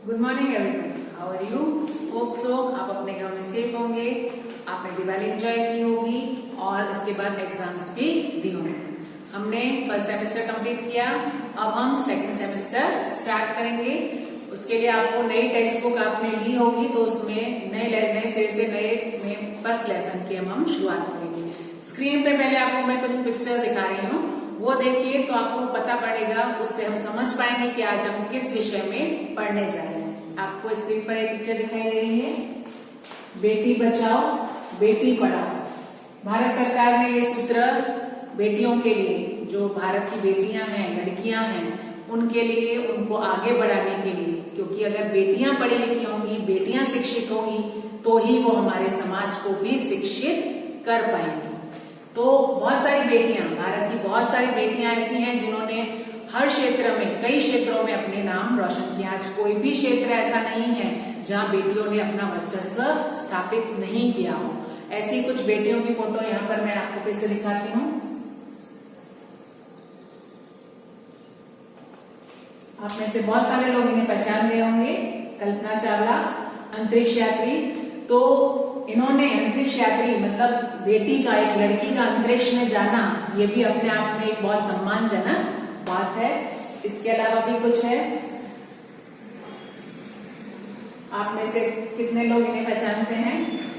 Good morning everyone, how are you? Hope so आप अपने घर में सेफ होंगे, आपने दिवाली एंजॉय की होगी और इसके बाद एग्जाम्स भी दी होंगे। हमने फर्स्ट सेमेस्टर कंप्लीट किया, अब हम सेकंड सेमेस्टर स्टार्ट करेंगे। उसके लिए आपको नई टेक्स्ट बुक आपने ली होगी, तो उसमें नए सेट से नए में फर्स्ट लेसन की हम शुरुआत करेंगे। स्क्रीन पे पहले आपको मैं कुछ पिक्चर दिखा रही हूँ, वो देखिए तो आपको पता पड़ेगा, उससे हम समझ पाएंगे कि आज हम किस विषय में पढ़ने जा रहे हैं। आपको स्क्रीन पर एक पिक्चर दिखाई दे रही है, बेटी बचाओ बेटी पढ़ाओ। भारत सरकार ने ये सूत्र बेटियों के लिए, जो भारत की बेटियां हैं, लड़कियां हैं, उनके लिए, उनको आगे बढ़ाने के लिए, क्योंकि अगर बेटियां पढ़ी लिखी होंगी, बेटियां शिक्षित होंगी, तो ही वो हमारे समाज को भी शिक्षित कर पाएंगी। तो बहुत सारी बेटियां, भारत की बहुत सारी बेटियां ऐसी हैं जिन्होंने हर क्षेत्र में, कई क्षेत्रों में अपने नाम रोशन किया। आज कोई भी क्षेत्र ऐसा नहीं है जहां बेटियों ने अपना वर्चस्व स्थापित नहीं किया हो। ऐसी कुछ बेटियों की फोटो यहाँ पर मैं आपको फिर से दिखाती हूँ। आप में से बहुत सारे लोग इन्हें पहचान गए होंगे। कल्पना चावला, अंतरिक्ष यात्री। तो इन्होंने अंतरिक्ष यात्री मतलब बेटी का, एक लड़की का अंतरिक्ष में जाना, ये भी अपने आप में एक बहुत सम्मानजनक बात है। इसके अलावा भी कुछ है। आप में से कितने लोग इन्हें पहचानते हैं?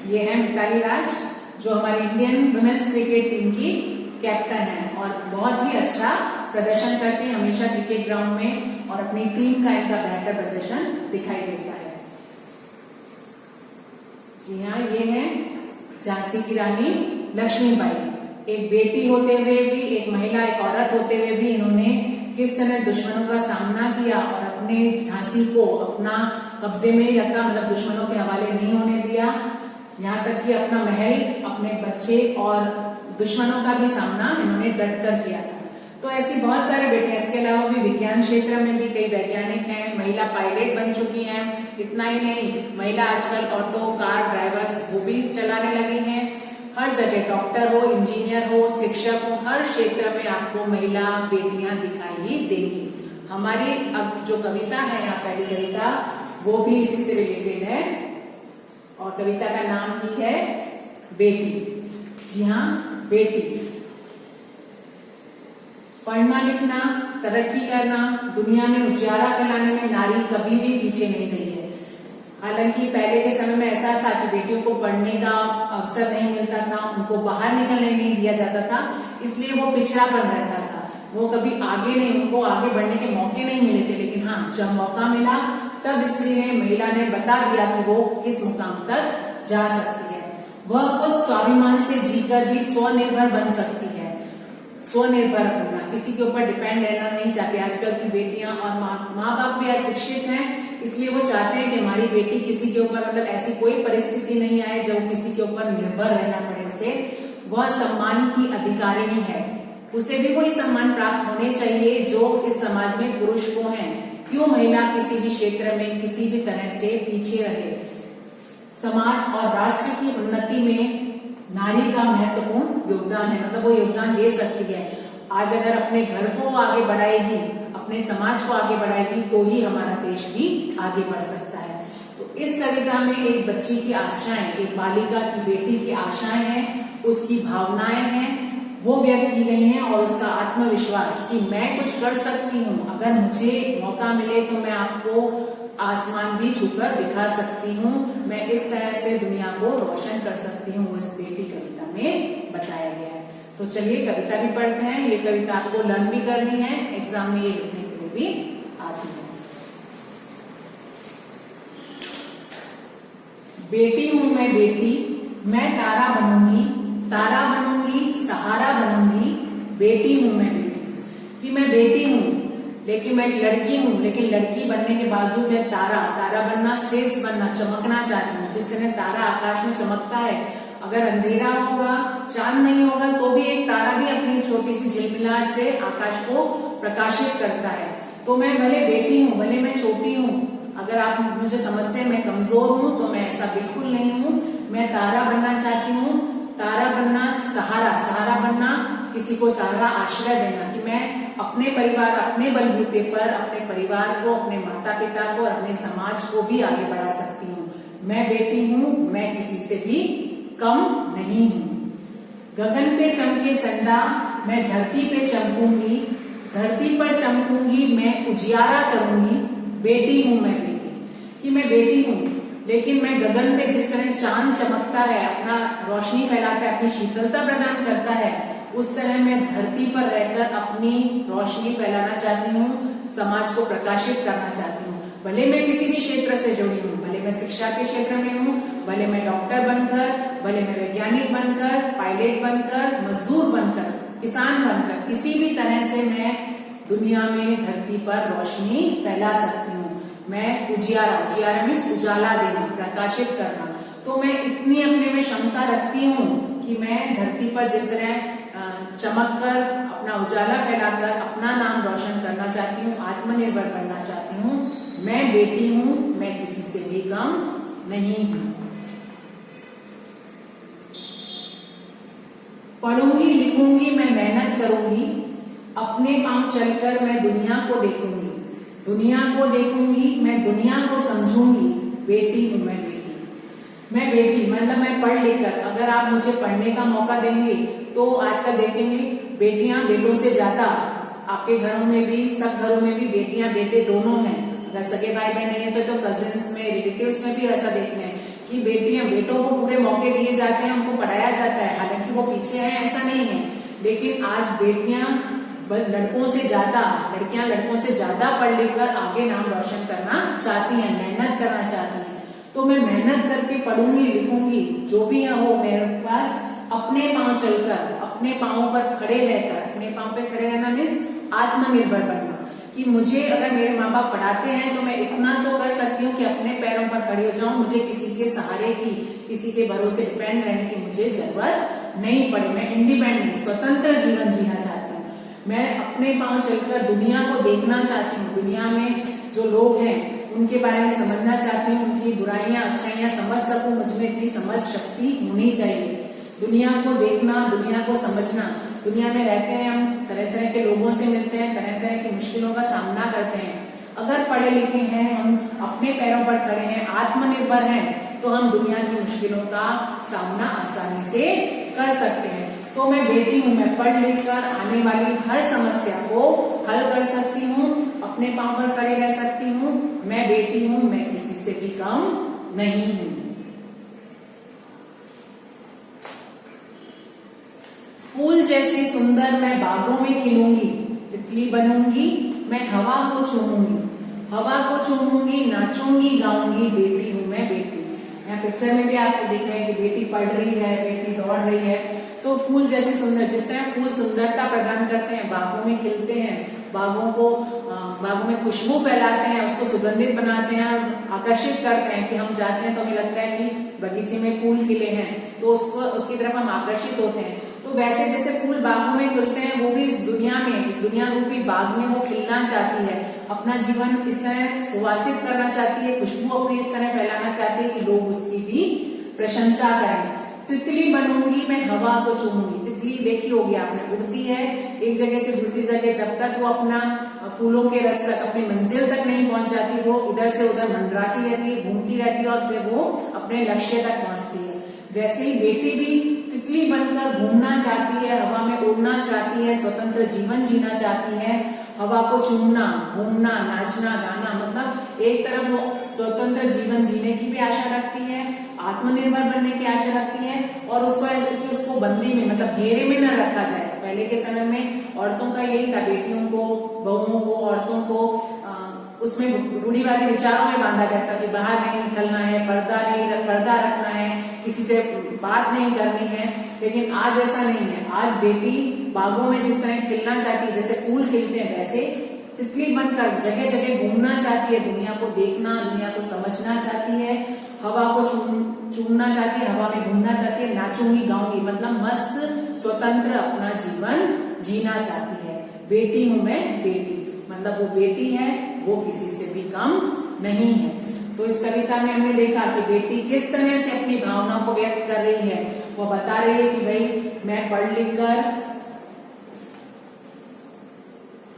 ये है मिताली राज, जो हमारी इंडियन वुमेन्स क्रिकेट टीम की कैप्टन है और बहुत ही अच्छा प्रदर्शन करती है हमेशा क्रिकेट ग्राउंड में, और अपनी टीम का इनका बेहतर प्रदर्शन दिखाई देता है। जी हाँ, ये है झांसी की रानी लक्ष्मीबाई। एक बेटी होते हुए भी, एक महिला, एक औरत होते हुए भी इन्होंने किस तरह दुश्मनों का सामना किया और अपने झांसी को अपना कब्जे में ही रखा, मतलब दुश्मनों के हवाले नहीं होने दिया। यहाँ तक कि अपना महल, अपने बच्चे और दुश्मनों का भी सामना इन्होंने डट कर किया था। तो ऐसी बहुत सारी बेटियां, इसके अलावा भी विज्ञान क्षेत्र में भी कई वैज्ञानिक हैं, महिला पायलट बन चुकी हैं। इतना ही नहीं, महिला आजकल ऑटो, कार ड्राइवर्स वो भी चलाने लगी हैं। हर जगह डॉक्टर हो, इंजीनियर हो, शिक्षक हो, हर क्षेत्र में आपको महिला बेटियां दिखाई ही देंगी। हमारी अब जो कविता है, यहाँ पहली कविता, वो भी इसी से रिलेटेड है और कविता का नाम ही है बेटी। जी हाँ, बेटी। पढ़ना लिखना, तरक्की करना, दुनिया में उजियारा फैलाने में नारी कभी भी पीछे नहीं रही है। हालांकि पहले के समय में ऐसा था कि बेटियों को पढ़ने का अवसर नहीं मिलता था, उनको बाहर निकलने नहीं दिया जाता था, इसलिए वो पिछड़ापन रहता था, वो कभी आगे नहीं, उनको आगे बढ़ने के मौके नहीं मिले थे। लेकिन हाँ, जब मौका मिला तब स्त्री ने, महिला ने बता दिया कि वो किस मुकाम तक जा सकती है। वह खुद स्वाभिमान से जीकर भी स्वनिर्भर बन सकती है। स्वनिर्भर बनना, किसी के ऊपर डिपेंड रहना नहीं चाहती। आजकल की बेटियां और माँ बाप भी आज शिक्षित हैं, इसलिए वो चाहते हैं कि हमारी बेटी किसी के ऊपर, मतलब ऐसी कोई परिस्थिति नहीं आए जब किसी के ऊपर निर्भर रहना पड़े उसे। वह सम्मान की अधिकारिणी है, उसे भी वही सम्मान प्राप्त होने चाहिए जो इस समाज में पुरुष को है। क्यों महिला किसी भी क्षेत्र में किसी भी तरह से पीछे रहे? समाज और राष्ट्र की उन्नति में नारी का महत्वपूर्ण योगदान है, मतलब वो योगदान दे सकती है। आज अगर अपने घर को आगे बढ़ाएगी, अपने समाज को आगे बढ़ाएगी, तो ही हमारा देश भी आगे बढ़ सकता है। तो इस कविता में एक बच्ची की आशाएं, एक बालिका की, बेटी की आशाएं हैं, उसकी भावनाएं हैं, वो व्यक्त की गई हैं, और उसका आत्मविश्वास कि मैं कुछ कर सकती हूँ, अगर मुझे मौका मिले तो मैं आपको आसमान भी छूकर दिखा सकती हूँ, मैं इस तरह से दुनिया को रोशन कर सकती हूँ, इस बेटी कविता में बताया गया है। तो चलिए कविता भी पढ़ते हैं। ये कविता आपको लर्न भी करनी है, एग्जाम में ये लिखने के लिए भी आती है। बेटी हूँ मैं बेटी, मैं तारा बनूंगी, तारा बनूंगी, सहारा बनूंगी। बेटी हूँ मैं बेटी, कि मैं बेटी हूँ लेकिन मैं लड़की हूँ, लेकिन लड़की बनने के बावजूद मैं तारा बनना, श्रेष्ठ बनना, चमकना चाहती हूँ। जिस तरह तारा आकाश में चमकता है, अगर अंधेरा होगा, चांद नहीं होगा, तो भी एक तारा भी अपनी छोटी सी झिलमिलाहट से आकाश को प्रकाशित करता है। तो मैं भले बेटी हूँ, भले मैं छोटी हूँ, अगर आप मुझे समझते हैं मैं कमजोर हूँ, तो मैं ऐसा बिल्कुल नहीं हूँ। मैं तारा बनना चाहती हूँ। तारा बनना, सहारा बनना, किसी को सहारा, आश्रय देना, कि मैं अपने परिवार, अपने बलबूते पर अपने परिवार को, अपने माता पिता को और अपने समाज को भी आगे बढ़ा सकती हूँ। मैं बेटी हूँ, मैं किसी से भी कम नहीं हूँ। गगन पे चमके चंदा, मैं धरती पे चमकूंगी, धरती पर चमकूंगी, मैं उजियारा करूंगी। बेटी हूँ मैं बेटी, कि मैं बेटी हूँ, लेकिन मैं गगन पे जिस तरह चांद चमकता है, अपना रोशनी फैलाता है, अपनी शीतलता प्रदान करता है, उस तरह मैं धरती पर रहकर अपनी रोशनी फैलाना चाहती हूँ, समाज को प्रकाशित करना चाहती हूँ। भले मैं किसी भी क्षेत्र से जुड़ी हूँ, भले मैं शिक्षा के क्षेत्र में हूँ, भले मैं डॉक्टर बनकर, भले मैं वैज्ञानिक बनकर, पायलट बनकर, मजदूर बनकर, किसान बनकर, किसी भी तरह से मैं दुनिया में धरती पर रोशनी फैला सकती हूँ। मैं उजियारा, उजियारा मीन्स उजाला देना, प्रकाशित करना। तो मैं इतनी अपने में क्षमता रखती हूँ कि मैं धरती पर जिस तरह चमक कर, अपना उजाला फैलाकर अपना नाम रोशन करना चाहती हूँ, आत्मनिर्भर बनना चाहती हूँ। मैं बेटी हूँ, मैं किसी से भी कम नहीं हूँ। पढ़ूंगी लिखूंगी, मैं मेहनत करूंगी, अपने पांव चलकर मैं दुनिया को देखूंगी, दुनिया को देखूंगी, मैं दुनिया को समझूंगी। बेटी हूँ मैं बेटी, मैं बेटी मतलब मैं पढ़ लिख कर, अगर आप मुझे पढ़ने का मौका देंगे तो आजकल देखेंगे बेटियां बेटों से ज्यादा, आपके घरों में भी, सब घरों में भी बेटियां बेटे दोनों हैं। अगर सगे भाई बहन नहीं है तो कजिन्स में, रिलेटिव्स में भी ऐसा देखते हैं कि बेटियां बेटों को पूरे मौके दिए जाते हैं, उनको पढ़ाया जाता है। हालांकि वो पीछे है ऐसा नहीं है, लेकिन आज बेटियां लड़कों से ज्यादा, लड़कियां लड़कों से ज्यादा पढ़ लिख कर आगे नाम रोशन करना चाहती हैं, मेहनत करना चाहती हैं। तो मैं मेहनत करके पढ़ूंगी लिखूंगी, जो भी है वो मेरे पास अपने पांव चलकर, अपने पांव पर खड़े रहकर, अपने पांव पे खड़े रहना मीन्स आत्मनिर्भर बनना, कि मुझे अगर मेरे माँ बाप पढ़ाते हैं तो मैं इतना तो कर सकती हूँ कि अपने पैरों पर खड़ी हो जाऊं, मुझे किसी के सहारे की, किसी के भरोसे डिपेंड रहने की मुझे जरूरत नहीं पड़े। मैं इंडिपेंडेंट, स्वतंत्र जीवन जीना चाहती हूँ। मैं अपने पांव चलकर दुनिया को देखना चाहती हूँ, दुनिया में जो लोग हैं उनके बारे में समझना चाहती हूँ, उनकी बुराइयां अच्छाइयां समझ सकूं, मुझमें इतनी समझ शक्ति होनी चाहिए। दुनिया को देखना, दुनिया को समझना। दुनिया में रहते हैं हम, तरह तरह के लोगों से मिलते हैं, तरह तरह की मुश्किलों का सामना करते हैं। अगर पढ़े लिखे हैं, हम अपने पैरों पर खड़े हैं, आत्मनिर्भर हैं, तो हम दुनिया की मुश्किलों का सामना आसानी से कर सकते हैं। तो मैं बेटी हूँ, मैं पढ़ लिख कर आने वाली हर समस्या को हल कर सकती हूँ, अपने पांव पर खड़े रह सकती हूँ। मैं बेटी हूँ, मैं किसी से भी कम नहीं हूँ। फूल जैसी सुंदर मैं बागों में खिलूंगी, तितली बनूंगी, मैं हवा को चूमूंगी, हवा को चूमूंगी, नाचूंगी गाऊंगी। बेटी हूँ मैं बेटी। यहाँ पिक्चर में भी आपको दिख रहे हैं कि बेटी पढ़ रही है, बेटी दौड़ रही है। तो फूल जैसे सुंदर, जिस तरह फूल सुंदरता प्रदान करते हैं, बागों में खिलते हैं, बागों में खुशबू फैलाते हैं, उसको सुगंधित बनाते हैं, आकर्षित करते हैं कि हम जाते हैं तो हमें लगता है कि बगीचे में फूल खिले हैं, तो उसकी तरफ हम आकर्षित होते हैं। तो वैसे जैसे फूल बागों में खिलते हैं, वो भी इस दुनिया रूपी बाग में वो खिलना चाहती है, अपना जीवन इस तरह सुवासित करना चाहती है, खुशबू अपनी इस तरह फैलाना चाहती है कि लोग उसकी भी प्रशंसा करें। तितली बनूंगी, मैं हवा को चूमूंगी। तितली देखी होगी आपने, उड़ती है एक जगह से दूसरी जगह, जब तक वो अपना फूलों के रस तक, अपनी मंजिल तक नहीं पहुंच जाती, वो इधर से उधर मंडराती रहती है, घूमती रहती है और फिर वो अपने लक्ष्य तक पहुंचती है। वैसे ही बेटी भी तितली बनकर घूमना चाहती है, हवा में उड़ना चाहती है, स्वतंत्र जीवन जीना चाहती है। हवा को चूमना, घूमना, नाचना, गाना, मतलब एक तरफ वो स्वतंत्र जीवन जीने की भी आशा रखती है, आत्मनिर्भर बनने की आशा रखती है, और उसको बंदी में, मतलब घेरे में न रखा जाए। पहले के समय में औरतों का यही था, बेटियों को, बहुओं को, औरतों को उसमें रूढ़िवादी विचारों में बांधा गया था कि बाहर नहीं निकलना है, पर्दा रखना है, किसी से बात नहीं करनी है। लेकिन आज ऐसा नहीं है। आज बेटी बागों में जिस तरह खिलना चाहती है, जैसे फूल खिलते हैं, वैसे तितली बनकर जगह जगह घूमना चाहती है, दुनिया को देखना, दुनिया को समझना चाहती है, हवा को चूमना चाहती है, हवा में घूमना चाहती है, नाचूंगी गाऊंगी, मतलब मस्त स्वतंत्र अपना जीवन जीना चाहती है। बेटी हूं मैं बेटी, मतलब वो बेटी है, वो किसी से भी कम नहीं है। तो इस कविता में हमने देखा कि बेटी किस तरह से अपनी भावनाओं को व्यक्त कर रही है। वो बता रही है कि भाई मैं पढ़ लिख कर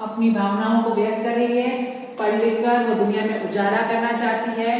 अपनी भावनाओं को व्यक्त कर रही है। पढ़ लिख कर वो दुनिया में उजाला करना चाहती है,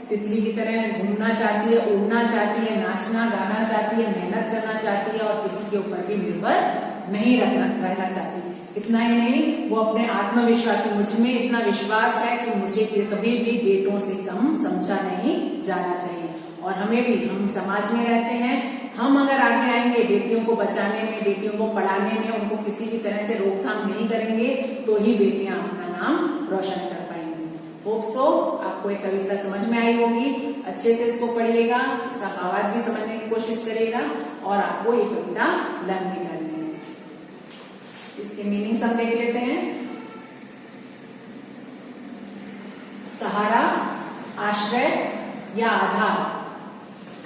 तितली की तरह घूमना चाहती है, उड़ना चाहती है, नाचना गाना चाहती है, मेहनत करना चाहती है और किसी के ऊपर भी निर्भर नहीं रहना चाहती। इतना ही नहीं, वो अपने आत्मविश्वास, मुझ में इतना विश्वास है कि मुझे कभी भी बेटों से कम समझा नहीं जाना चाहिए। और हमें भी, हम समाज में रहते हैं, हम अगर आगे आएंगे बेटियों को बचाने में, बेटियों को पढ़ाने में, उनको किसी भी तरह से रोकथाम नहीं करेंगे तो ही बेटियां अपना नाम रोशन कर पाएंगी। होप सो आपको ये कविता समझ में आई होगी। अच्छे से इसको पढ़िएगा, इसका भावार्थ भी समझने की कोशिश करिएगा और आपको ये कविता लर्न भी करनी है। इसके मीनिंग सब देख लेते हैं। सहारा, आश्रय या आधार,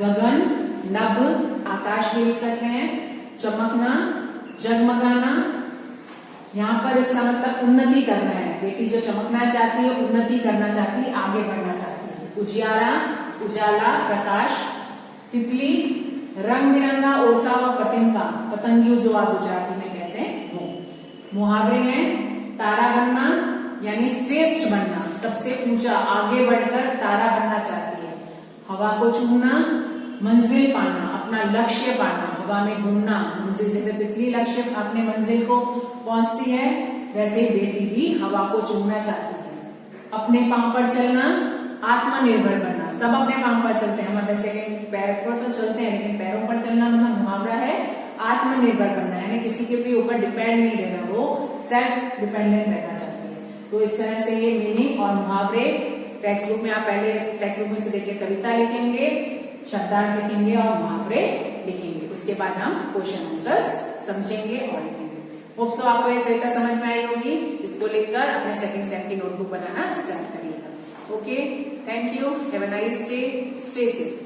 गगन, नभ, आकाश भी लिख सकते हैं। चमकना, जगमगाना, यहाँ पर इसका मतलब उन्नति करना है। बेटी जो चमकना चाहती है, उन्नति करना चाहती है, आगे बढ़ना चाहती है। उजियारा, उजाला, प्रकाश। तितली, रंग बिरंगा उड़ता हुआ पतंगा, पतंगियों जो आप गुजराती में कहते हैं वो। मुहावरे हैं, तारा बनना यानी श्रेष्ठ बनना, सबसे ऊंचा, आगे बढ़कर तारा बनना चाहती है। हवा को चूमना, मंजिल पाना, अपना लक्ष्य पाना, हवा में घूमना, मंजिल, जैसे तितली लक्ष्य अपने मंजिल को पहुंचती है, वैसे ही बेटी भी हवा को चूमना चाहती है। अपने पांव पर चलना, आत्मनिर्भर बनना, सब अपने पांव पर चलते हैं, हम वैसे पैर पर तो चलते हैं, लेकिन पैरों पर चलना मतलब मुहावरा है आत्मनिर्भर बनना, यानी किसी के भी ऊपर डिपेंड नहीं रहना, वो सेल्फ डिपेंडेंट रहना चाहती है। तो इस तरह से ये मीनिंग और मुहावरे टेक्स्ट बुक में, आप पहले टेक्स्ट बुक में से देखिए कविता लिखेंगे, शब्दार्थ लिखेंगे और मुहावरे लिखेंगे। उसके बाद हम क्वेश्चन आंसर्स समझेंगे और लिखेंगे। होप सो आपको ये कविता समझ में आई होगी। इसको लिखकर अपने सेकंड सेम की नोटबुक बनाना स्टार्ट करिएगा। Okay, thank you, have a nice day, stay safe.